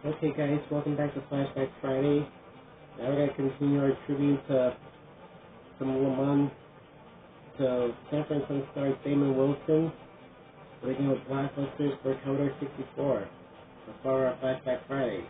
Okay guys, welcome back to Flashback Friday. Now we're going to continue our tribute to Sanford And Son star Damon Wilson. We're beginning with Blockbusters for Commodore 64. For our Flashback Friday.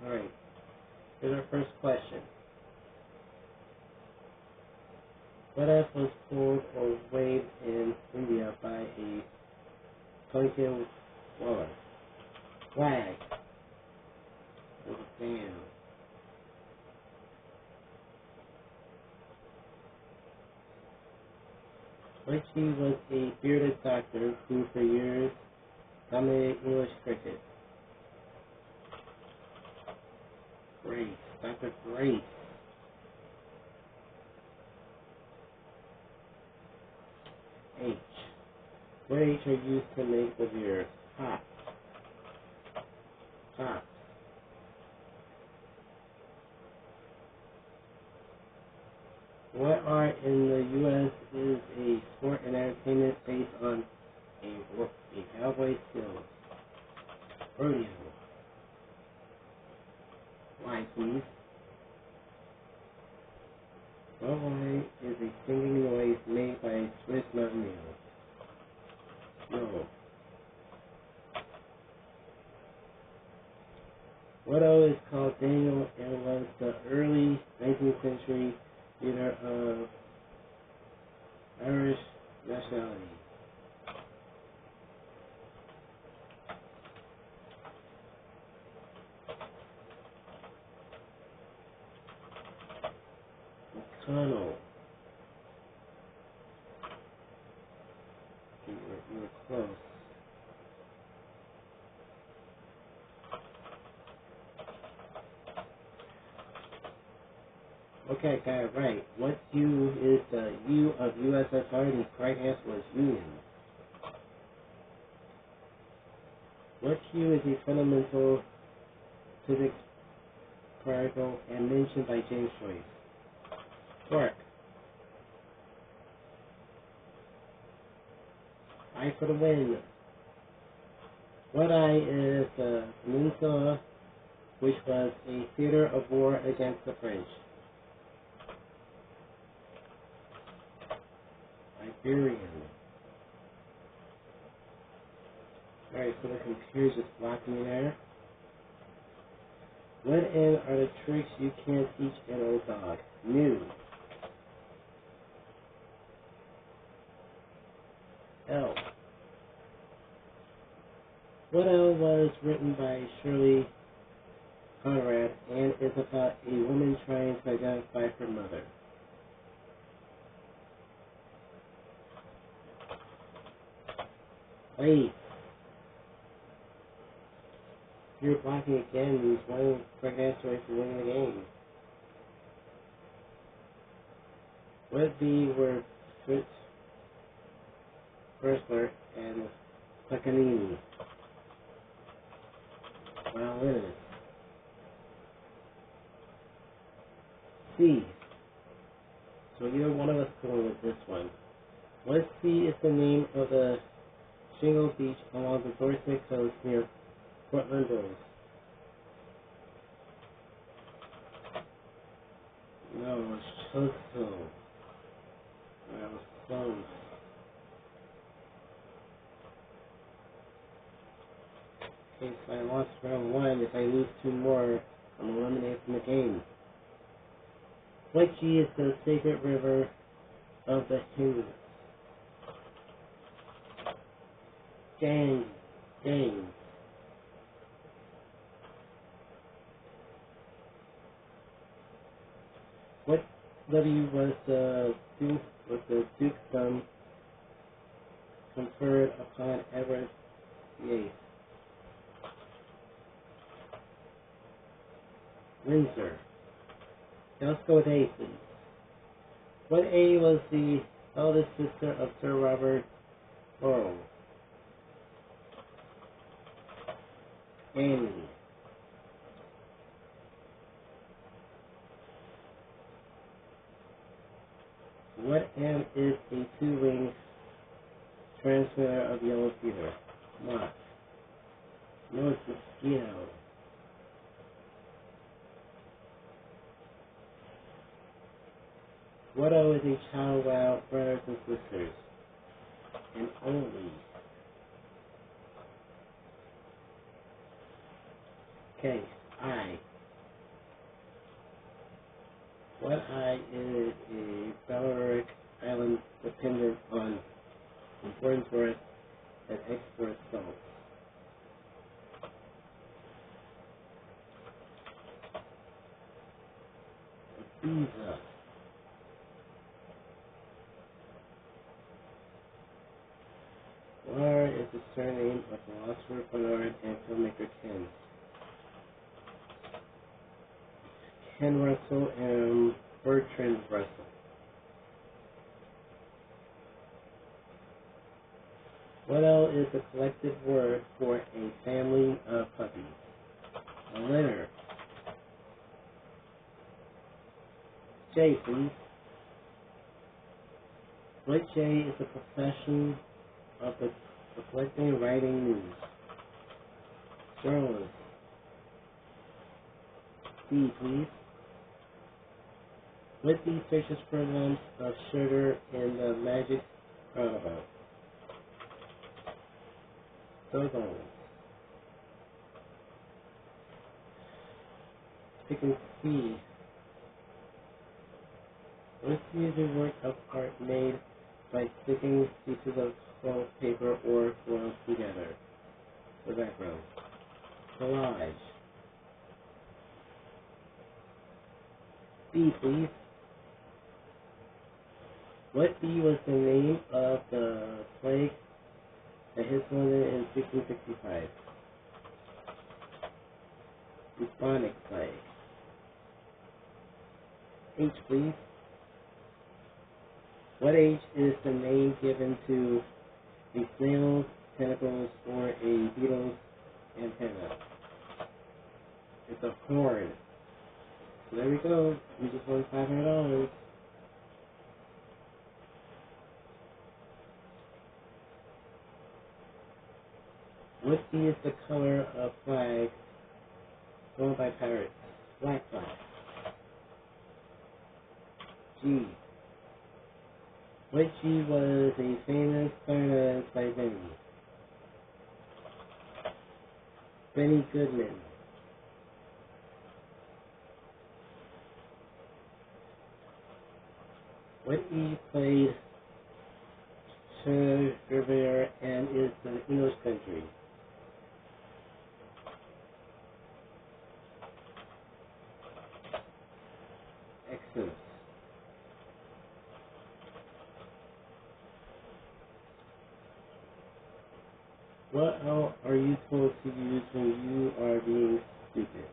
Alright, here's our first question. What F was pulled or waved in India by a Tonkin Waller? Flag. With a fan. Richie was a bearded doctor who for years dominated English cricket. Grace. Dr. Grace. H. What H are used to make the beer? Hop. Hop. What art in the U.S. is a sport and entertainment based on a cowboy skill? Rodeo. Why, please? Why is a singing noise made by a Swiss mountain No. What O is called Daniel and was the early 19th century leader of Irish nationality? McConnell. You were close. Okay, I got it right. What U is the U of USSR? The correct answer was Union. What Q is a fundamental physics particle and mentioned by James Joyce? Quark. I for the win. What I is the peninsula, which was a theater of war against the French? Iberian. Alright, so the computer's just blocking me there. What N are the tricks you can't teach an old dog? New. L. What L was written by Shirley Conrad and is about a woman trying to identify her mother? Wait. You're blocking again means one correct answer for winning the game. What B were Fritz Versler and Paganini? Violinist. C. So either one of us going with this one. What C is the name of the shingle beach along the Dorset coast near Portland Road? No, it was Choco. That was close. Okay, so I lost round one. If I lose two more, I'm eliminated from the game. What G is the sacred river of the Hindus? James. James. What W was the dukedom conferred upon Edward VIII? Windsor. Now let's go with A, please. What A was the eldest sister of Sir Robert Borough? Annie. What M is a two-winged transmitter of yellow fever? Moth. No, it's mosquito. What O is a child without brothers and sisters? And only. Okay, I. What I is a Balearic island dependent on important tourist and export salt. Visa. Lar is the surname of philosopher Bernard and filmmaker Ken Russell and Bertrand Russell. What L is the collective word for a family of puppies? A litter. J, please. What J is the profession of the collecting and writing news? Journalist. D, please. What D searches for lumps of sugar in the magic roundabout? Doggone. Chicken C. What C is a work of art made by sticking pieces of foil paper or foil together? The background. Collage. B, please. What B was the name of the plague that hit London in 1665? Bubonic plague. H, please. What H is the name given to a snail's tentacles or a beetle's antenna? It's a horn. So there we go. We just won $500. What D is the color of flag flown by pirates? Black flag. G. What G was a famous clarinet by Benny? Benny Goodman. What E played Che Guevara and is the English country? Exodus. What L are you told to use when you are being stupid?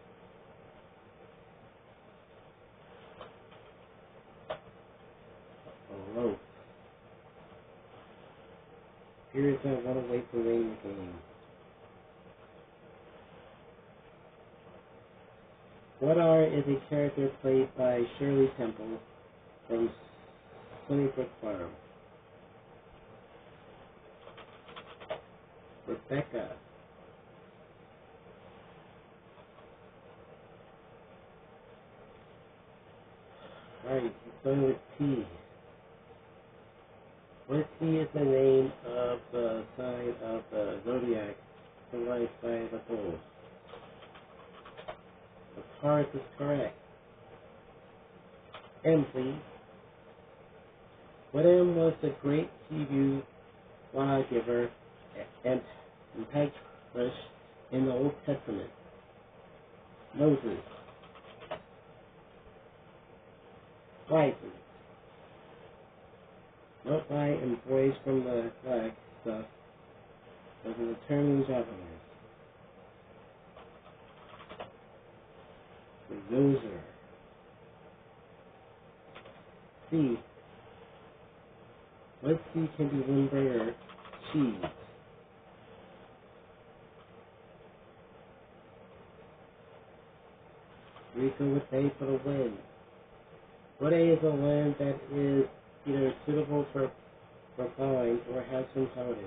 A rope. Here's I want to wait to win the game. What R is a character played by Shirley Temple from Sunnybrook Farm? Rebecca. Alright, going with T. What T is the name of the sign of the zodiac symbolized by the bull? The Taurus is correct. M, please. What M was the great Hebrew lawgiver and Patriarch in the Old Testament. Moses, wisely, not by employees from the black stuff, but the determined javelins. The user. C. What C can be Limburger? Cheese. We go with A for the win. What A is a land that is either suitable for plowing or has been plowed in?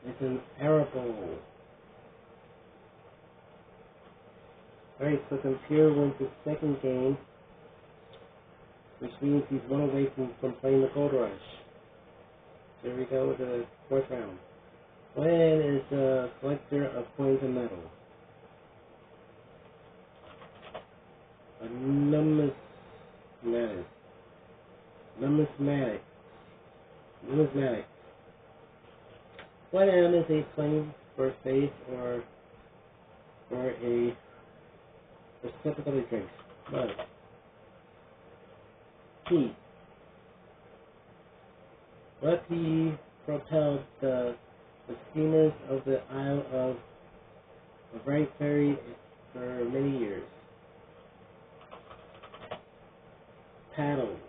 It's an arable. Alright, so Computer wins his second game, which means he's one away from playing the Gold Rush. There we go with the fourth round. When is the collector of coins and metals? A numismatic. Numismatic. What M is a flame for faith or a reciprocal drink? Mud. P. What P propelled the steamers of the Isle of Bright Ferry for many years? Paddles.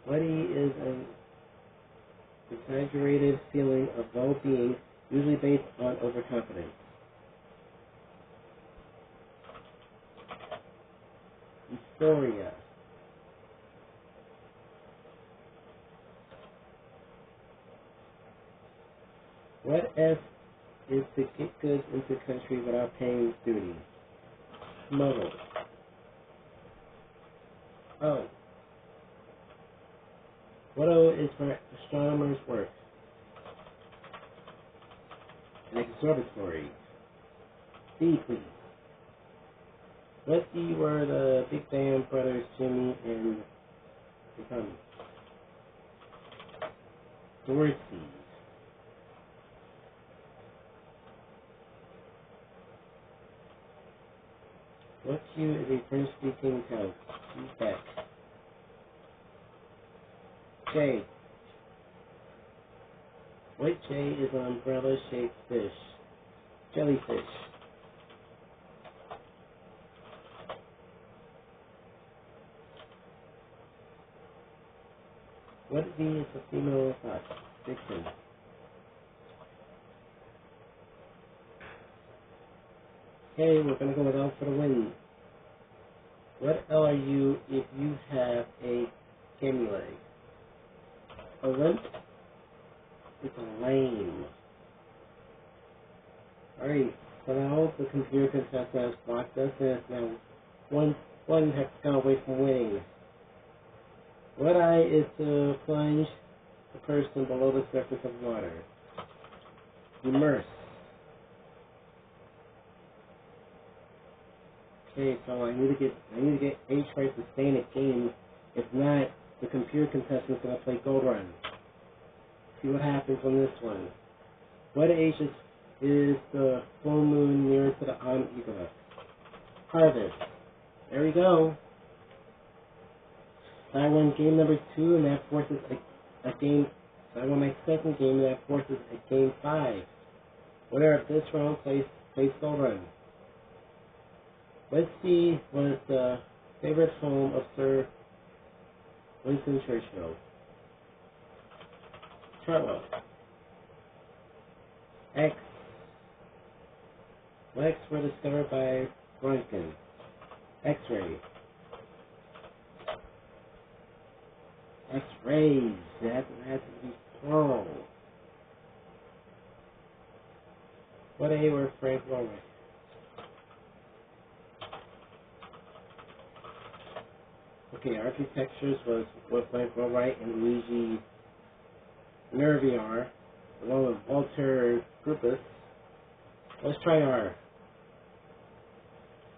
What E is an exaggerated feeling of well-being, usually based on overconfidence? Euphoria. What F is to get goods into the country without paying duty? Smuggle. O. What O is for astronomers' work? An observatory. D, please. What D were the Big Band brothers Jimmy and Tommy? Dorsey. What Q is a French-speaking town? Quebec. J. What J is an umbrella-shaped fish? Jellyfish. What V is a female fox? Vixen. Okay, we're going to go with L for the win. What L are you if you have a gammy leg? A limp? It's a lame. Alright, so now the computer contestant has blocked us and it's now one has gone away from winning. What I is to plunge the person below the surface of water? Immerse. Okay, so I need to get H right to stay in the game. If not, the computer contestant's gonna play Gold Run. See what happens on this one. What H is the full moon nearest to the autumn equinox? Harvest. There we go. So I won game number 2, and that forces a game. So I won my second game, and that forces a game 5. Winner of this round plays Gold Run. Let's see what is the favorite home of Sir Winston Churchill. Chartwell. X. What X were discovered by Röntgen? X-ray. X-rays. That has to be plural. What A were Frank Lloyd? Okay, architectures was what Frank Lloyd and Luigi Nerviar, along with Walter Gropius. Let's try R.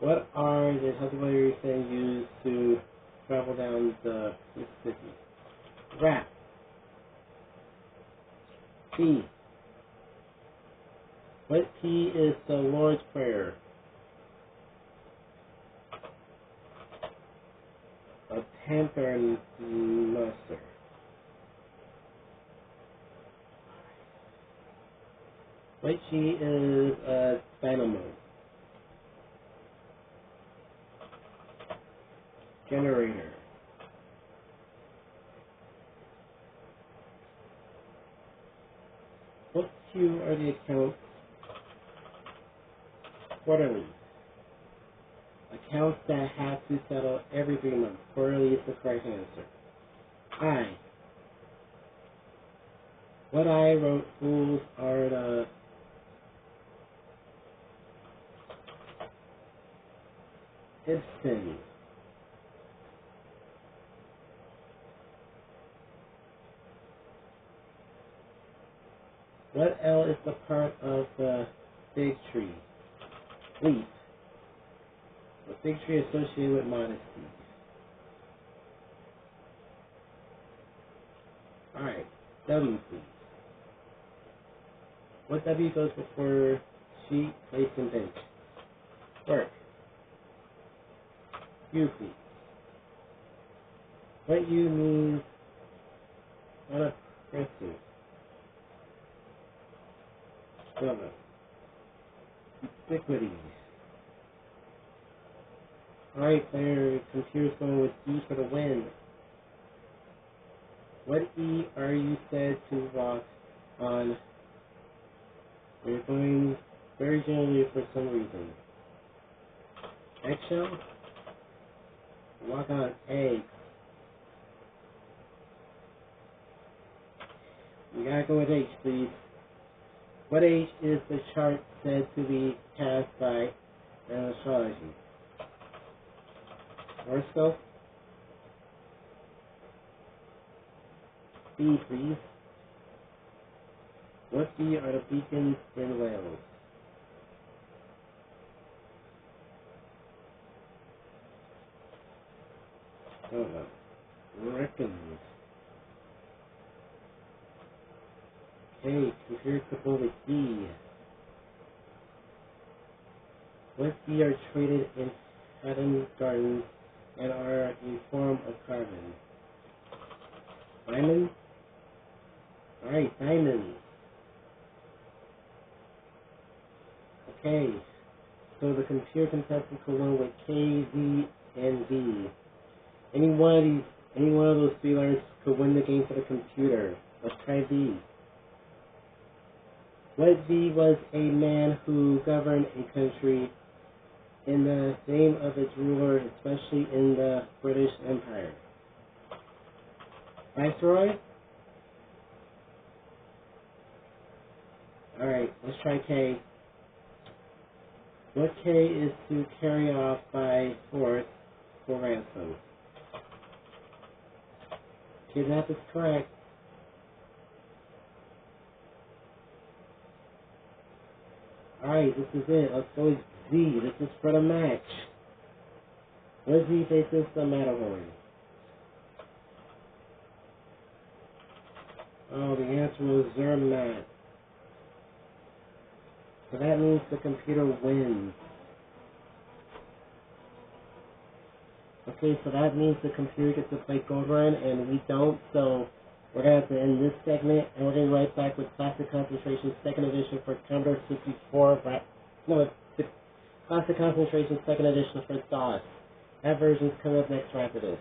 What are the husbandry saying used to travel down the Mississippi? Rap. P. What P is the Lord's Prayer? A panther muster. What G is a dynamo? Generator. What Q are the accounts? Quarterly. Accounts that have to settle every 3 months. Quarterly is the correct answer. I. What I wrote fools are the Ibsen. What L is the part of the fig tree? Leaf. The fig tree associated with modesty. Alright, W please. What W goes before sheet, place, and bench? Work. U please. What U means unoppressive? Don't know. Ubiquity. Alright, player, computer's going with E for the win. What E are you said to walk on? We're going very gently for some reason. Eggshell? Walk on eggs. We gotta go with H, please. What H is the chart said to be cast by an astrology? Horoscope? B, please. What B are the beacons in Wales? Don't know. Reckons. Okay, computer coupled with D. What D are traded in Haddon Gardens and are a form of carbon? Diamond? Alright, diamonds. Okay, so the computer contestant could win with K, Z, and D. Any one of those three letters could win the game for the computer. Let's try V. What V was a man who governed a country in the name of its ruler, especially in the British Empire? Viceroy? Alright, let's try K. What K is to carry off by force for ransom? Kidnap is correct. Alright, this is it. Let's go with Z. This is for the match. What Z faces the Matterhorn? Oh, the answer was Zermatt. So that means the computer wins. Okay, so that means the computer gets to play Gold Run and we don't, so we're going to have to end this segment and we're going to be right back with Classic Concentration 2nd Edition for Commodore 64. No, it's the Classic Concentration 2nd Edition for DOS. That version's coming up next right after this.